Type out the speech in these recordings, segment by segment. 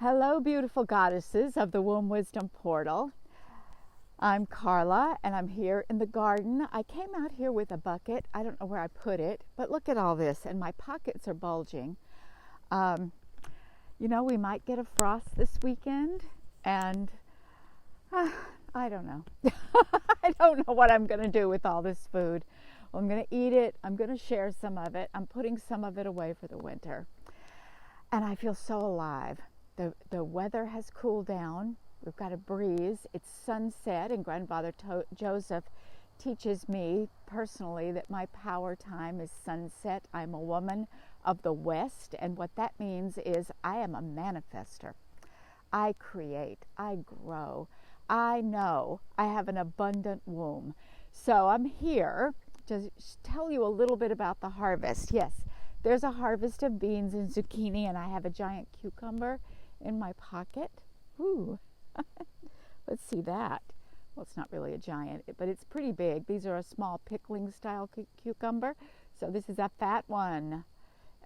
Hello, beautiful goddesses of the Womb Wisdom Portal. I'm Carla, and I'm here in the garden. I came out here with a bucket. I don't know where I put it, but look at all this, and my pockets are bulging. We might get a frost this weekend, and I don't know. I don't know what I'm going to do with all this food. Well, I'm going to eat it. I'm going to share some of it. I'm putting some of it away for the winter. And I feel so alive. The weather has cooled down. We've got a breeze. It's sunset, and Grandfather Joseph teaches me personally that my power time is sunset. I'm a woman of the West, and what that means is I am a manifester. I create. I grow. I know I have an abundant womb. So I'm here to tell you a little bit about the harvest. Yes, there's a harvest of beans and zucchini, and I have a giant cucumber in my pocket. Ooh, let's see that. Well, it's not really a giant, but it's pretty big. These are a small pickling style cucumber. So this is a fat one.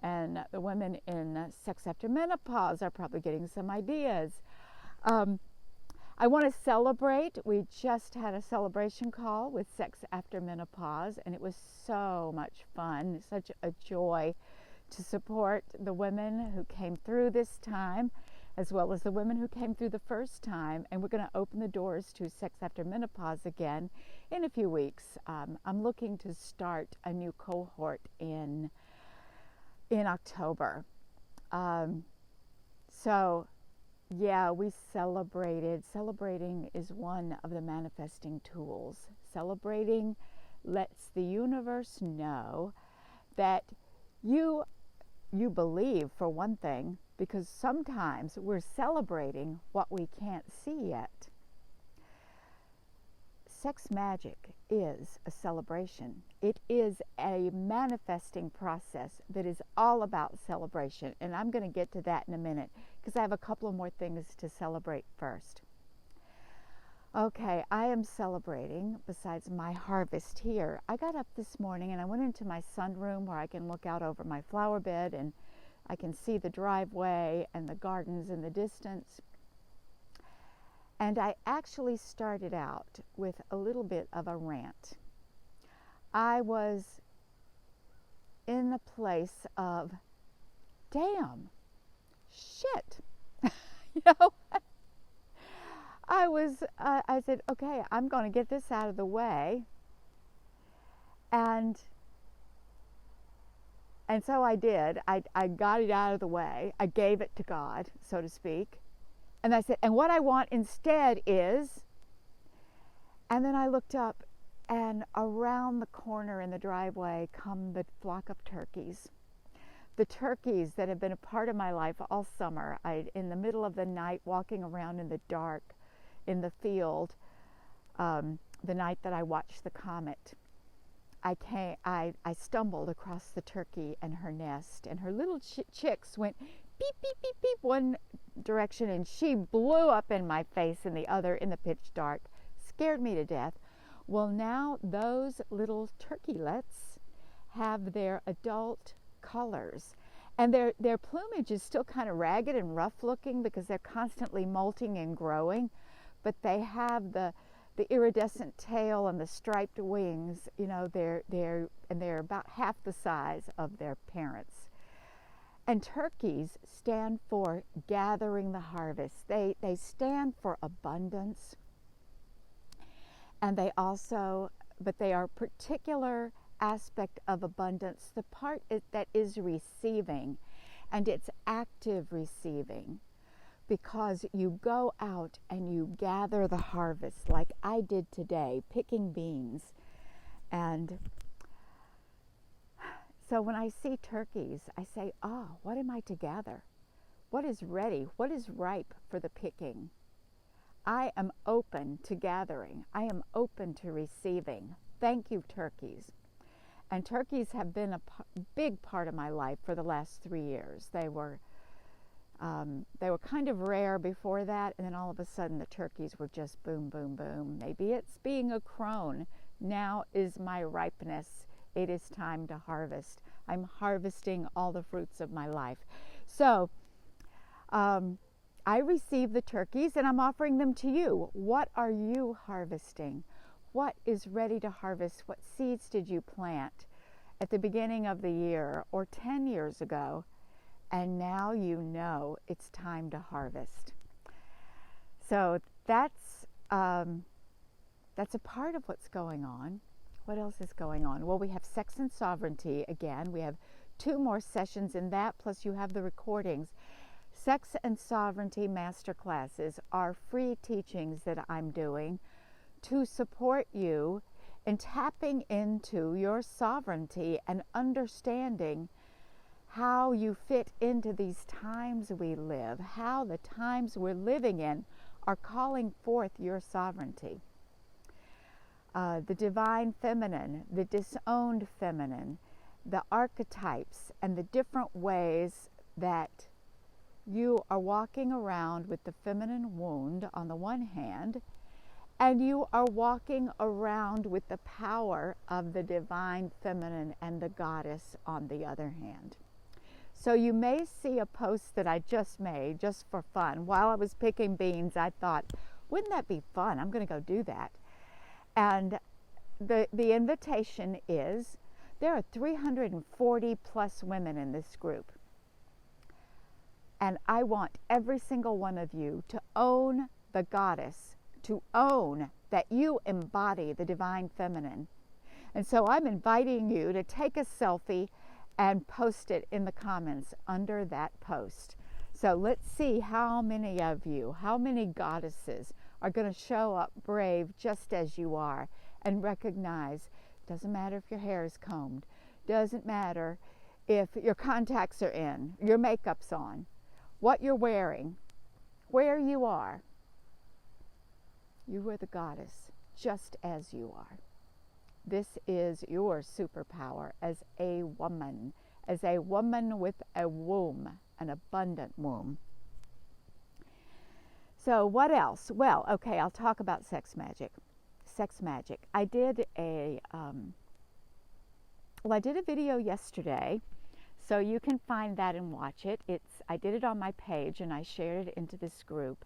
And the women in Sex After Menopause are probably getting some ideas. I want to celebrate. We just had a celebration call with Sex After Menopause, and it was so much fun, such a joy to support the women who came through this time, as well as the women who came through the first time. And we're going to open the doors to Sex After Menopause again in a few weeks. I'm looking to start a new cohort in October. Yeah, we celebrated. Celebrating is one of the manifesting tools. Celebrating lets the universe know that you believe, for one thing, because sometimes we're celebrating what we can't see yet. Sex magic is a celebration. It is a manifesting process that is all about celebration. And I'm going to get to that in a minute because I have a couple of more things to celebrate first. Okay, I am celebrating besides my harvest here. I got up this morning and I went into my sunroom where I can look out over my flower bed and I can see the driveway and the gardens in the distance. And I actually started out with a little bit of a rant. I was in the place of, damn, shit. I said, okay, I'm going to get this out of the way. And so I did. I got it out of the way. I gave it to God, so to speak. And I said, and what I want instead is, and then I looked up, and around the corner in the driveway come the flock of turkeys. The turkeys that have been a part of my life all summer. In the middle of the night, walking around in the dark in the field, the night that I watched the comet, I stumbled across the turkey and her nest, and her little chicks went beep, beep, beep, beep, one direction, and she blew up in my face in the other in the pitch dark. Scared me to death. Well, now those little turkeylets have their adult colors, and their plumage is still kind of ragged and rough looking because they're constantly molting and growing, but they have the iridescent tail and the striped wings. They're about half the size of their parents. And turkeys stand for gathering the harvest. They stand for abundance. And they are a particular aspect of abundance, the part that is receiving, and it's active receiving, because you go out and you gather the harvest like I did today, picking beans. And so when I see turkeys, I say, what am I to gather? What is ready? What is ripe for the picking? I am open to gathering. I am open to receiving. Thank you, turkeys. And turkeys have been a big part of my life for the last 3 years. They were kind of rare before that, and then all of a sudden the turkeys were just boom, boom, boom. Maybe it's being a crone. Now is my ripeness. It is time to harvest. I'm harvesting all the fruits of my life. So I receive the turkeys and I'm offering them to you. What are you harvesting? What is ready to harvest? What seeds did you plant at the beginning of the year or 10 years ago? And now you know it's time to harvest. So that's a part of what's going on. What else is going on? Well, we have Sex and Sovereignty again. We have 2 more sessions in that, plus you have the recordings. Sex and Sovereignty Masterclasses are free teachings that I'm doing to support you in tapping into your sovereignty and understanding how you fit into these times we live, how the times we're living in are calling forth your sovereignty. The divine feminine, the disowned feminine, the archetypes, and the different ways that you are walking around with the feminine wound on the one hand, and you are walking around with the power of the divine feminine and the goddess on the other hand. So you may see a post that I just made just for fun. While I was picking beans, I thought, wouldn't that be fun? I'm going to go do that. And the invitation is, there are 340 plus women in this group. And I want every single one of you to own the goddess, to own that you embody the divine feminine. And so I'm inviting you to take a selfie and post it in the comments under that post. So let's see how many of you, how many goddesses are going to show up brave just as you are and recognize, doesn't matter if your hair is combed, doesn't matter if your contacts are in, your makeup's on, what you're wearing, where you are. You are the goddess just as you are. This is your superpower as a woman with a womb, an abundant womb. So what else? Well, okay, I'll talk about sex magic. Sex magic. I did a video yesterday, so you can find that and watch it. I did it on my page and I shared it into this group.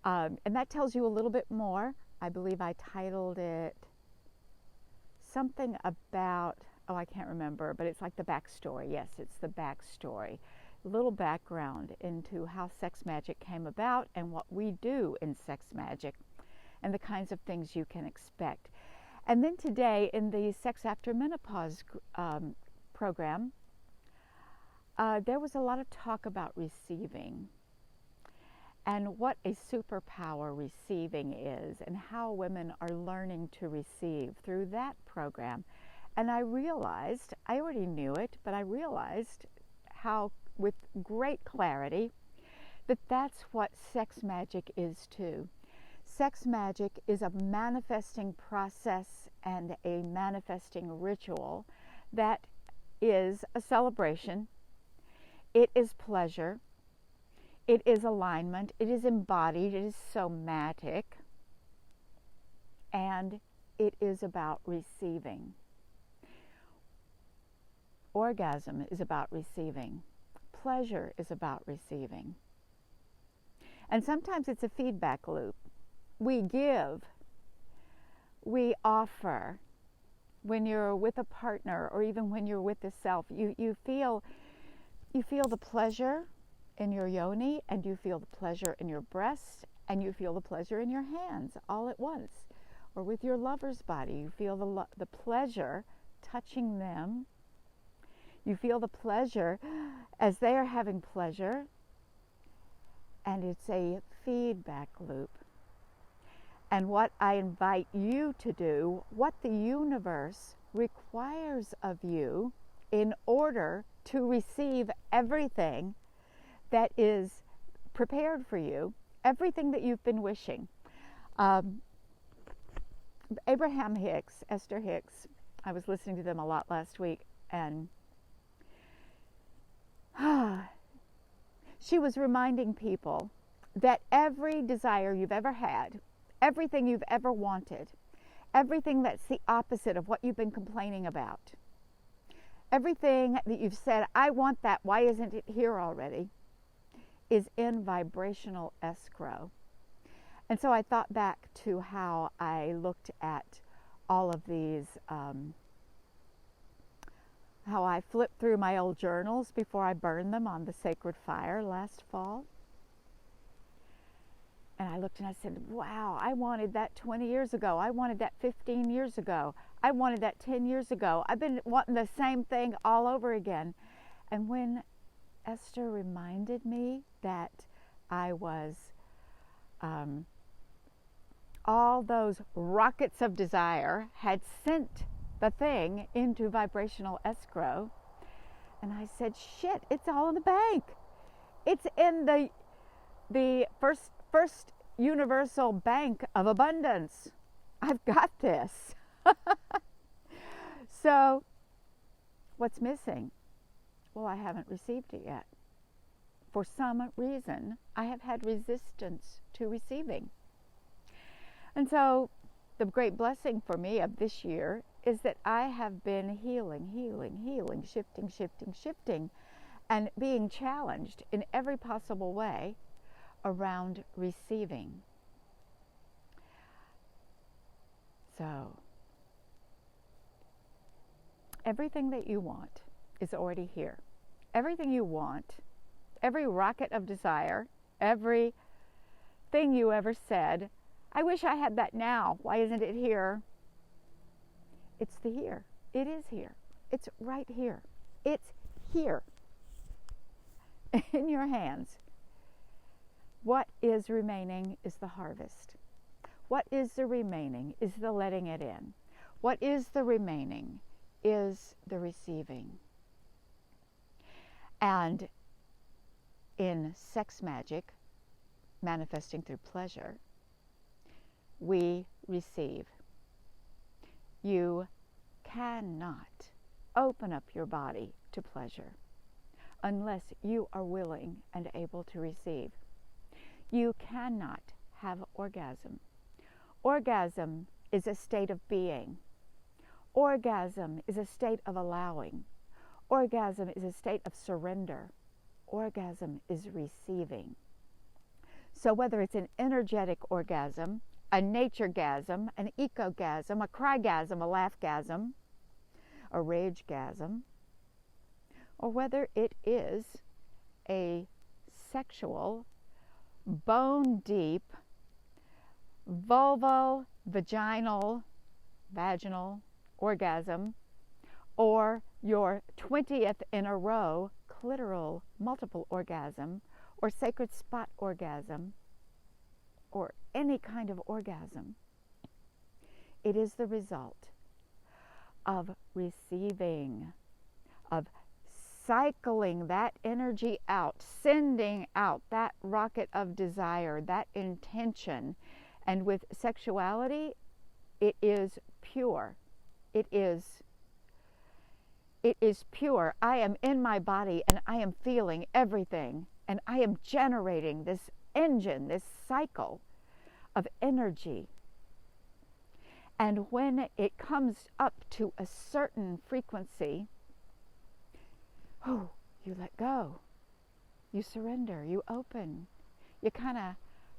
And that tells you a little bit more. I believe I titled it something about, I can't remember, but it's like the backstory. Yes, it's the backstory. A little background into how sex magic came about and what we do in sex magic and the kinds of things you can expect. And then today in the Sex After Menopause program, there was a lot of talk about receiving and what a superpower receiving is and how women are learning to receive through that program. And I realized, I already knew it, but I realized how, with great clarity, that that's what sex magic is too. Sex magic is a manifesting process and a manifesting ritual that is a celebration. It is pleasure. It is alignment. It is embodied. It is somatic. And it is about receiving. Orgasm is about receiving. Pleasure is about receiving. And sometimes it's a feedback loop. We give, we offer. When you're with a partner or even when you're with the self, you feel the pleasure in your yoni, and you feel the pleasure in your breast, and you feel the pleasure in your hands all at once. Or with your lover's body, you feel the pleasure touching them. You feel the pleasure as they are having pleasure, and it's a feedback loop. And what I invite you to do, what the universe requires of you in order to receive everything that is prepared for you, everything that you've been wishing. Abraham Hicks, Esther Hicks, I was listening to them a lot last week, and she was reminding people that every desire you've ever had, everything you've ever wanted, everything that's the opposite of what you've been complaining about, everything that you've said, I want that, why isn't it here already? is in vibrational escrow. And so I thought back to how I looked at all of these, how I flipped through my old journals before I burned them on the sacred fire last fall. And I looked and I said, wow, I wanted that 20 years ago. I wanted that 15 years ago. I wanted that 10 years ago. I've been wanting the same thing all over again. And when Esther reminded me that I was, all those rockets of desire had sent the thing into vibrational escrow, and I said, shit, it's all in the bank. It's in the first universal bank of abundance. I've got this. So what's missing? Well, I haven't received it yet. For some reason, I have had resistance to receiving. And so the great blessing for me of this year is that I have been healing, shifting, and being challenged in every possible way around receiving. So, everything that you want is already here. Everything you want, every rocket of desire, every thing you ever said, I wish I had that now. Why isn't it here? It's the here. It is here. It's right here. It's here in your hands. What is remaining is the harvest. What is the remaining is the letting it in. What is the remaining is the receiving. And in sex magic, manifesting through pleasure, we receive. You cannot open up your body to pleasure unless you are willing and able to receive. You cannot have orgasm. Orgasm is a state of being. Orgasm is a state of allowing. Orgasm is a state of surrender. Orgasm is receiving. So whether it's an energetic orgasm, a nature-gasm, an eco-gasm, a cry-gasm, a laugh-gasm, a rage-gasm, or whether it is a sexual, bone-deep, vaginal orgasm, or your 20th in a row clitoral multiple orgasm, or sacred spot orgasm, or any kind of orgasm, it is the result of receiving, of cycling that energy out, sending out that rocket of desire, that intention. And with sexuality, it is pure. It is pure. I am in my body and I am feeling everything, and I am generating this engine, this cycle of energy. And when it comes up to a certain frequency, you let go, you surrender, you open, you kind of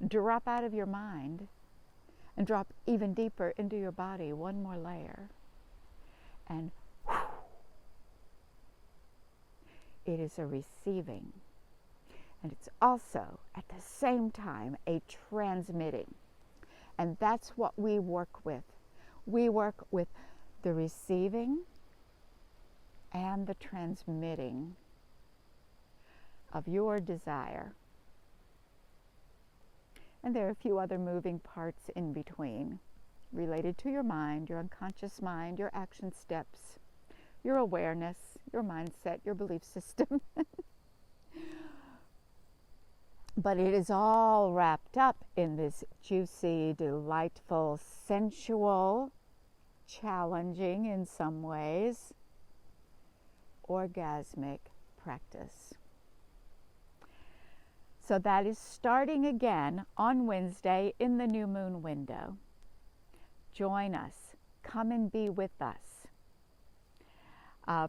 drop out of your mind and drop even deeper into your body, one more layer, and it is a receiving. And it's also, at the same time, a transmitting. And that's what we work with. We work with the receiving and the transmitting of your desire. And there are a few other moving parts in between, related to your mind, your unconscious mind, your action steps, your awareness, your mindset, your belief system. But it is all wrapped up in this juicy, delightful, sensual, challenging in some ways, orgasmic practice. So that is starting again on Wednesday in the new moon window. Join us. Come and be with us.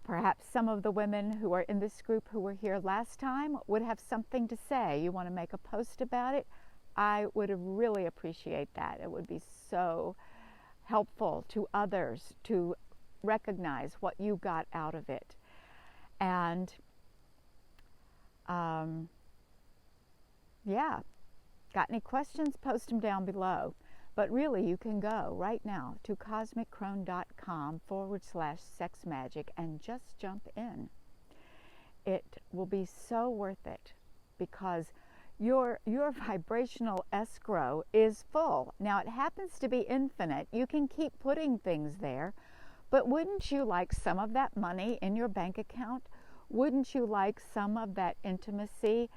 Perhaps some of the women who are in this group who were here last time would have something to say. You want to make a post about it? I would really appreciate that. It would be so helpful to others to recognize what you got out of it. And yeah, got any questions? Post them down below. But really, you can go right now to cosmiccrone.com/sexmagic and just jump in. It will be so worth it because your vibrational escrow is full. Now, it happens to be infinite. You can keep putting things there, but wouldn't you like some of that money in your bank account? Wouldn't you like some of that intimacy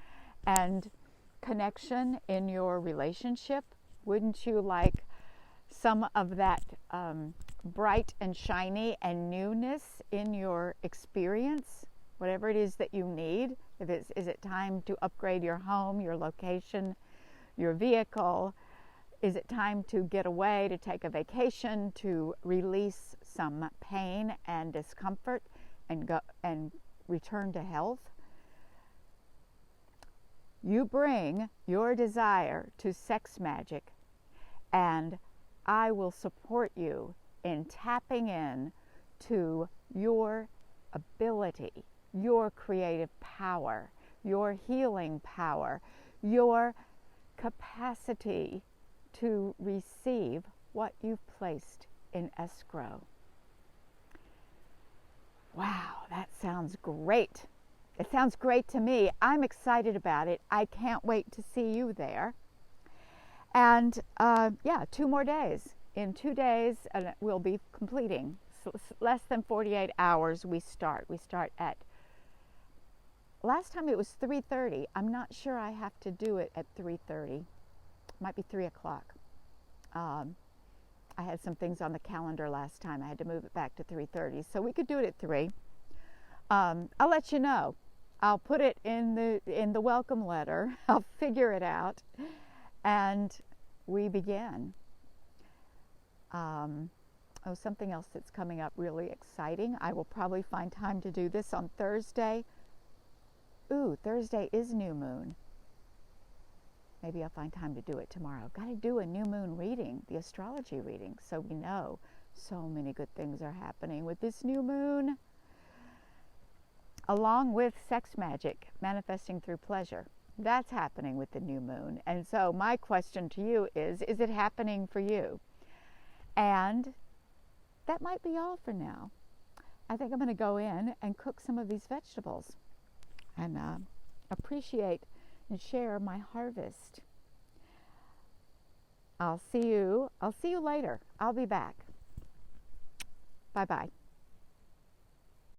and connection in your relationship? Wouldn't you like some of that bright and shiny and newness in your experience? Whatever it is that you need. Is it time to upgrade your home, your location, your vehicle? Is it time to get away, to take a vacation, to release some pain and discomfort and go and return to health? You bring your desire to Sex Magic, and I will support you in tapping in to your ability, your creative power, your healing power, your capacity to receive what you've placed in escrow. Wow, that sounds great. It sounds great to me. I'm excited about it. I can't wait to see you there. And yeah, 2 more days. In 2 days, we'll be completing. Less than 48 hours we start. We start at, last time it was 3:30. I'm not sure I have to do it at 3:30. Might be 3 o'clock. I had some things on the calendar last time. I had to move it back to 3:30. So we could do it at 3. I'll let you know. I'll put it in the welcome letter. I'll figure it out. And we begin. Something else that's coming up really exciting. I will probably find time to do this on Thursday. Ooh, Thursday is new moon. Maybe I'll find time to do it tomorrow. Got to do a new moon reading, the astrology reading, so we know so many good things are happening with this new moon. Along with Sex Magic, manifesting through pleasure. That's happening with the new moon. And so my question to you is it happening for you? And that might be all for now. I think I'm going to go in and cook some of these vegetables and appreciate and share my harvest. I'll see you later. I'll be back. Bye-bye.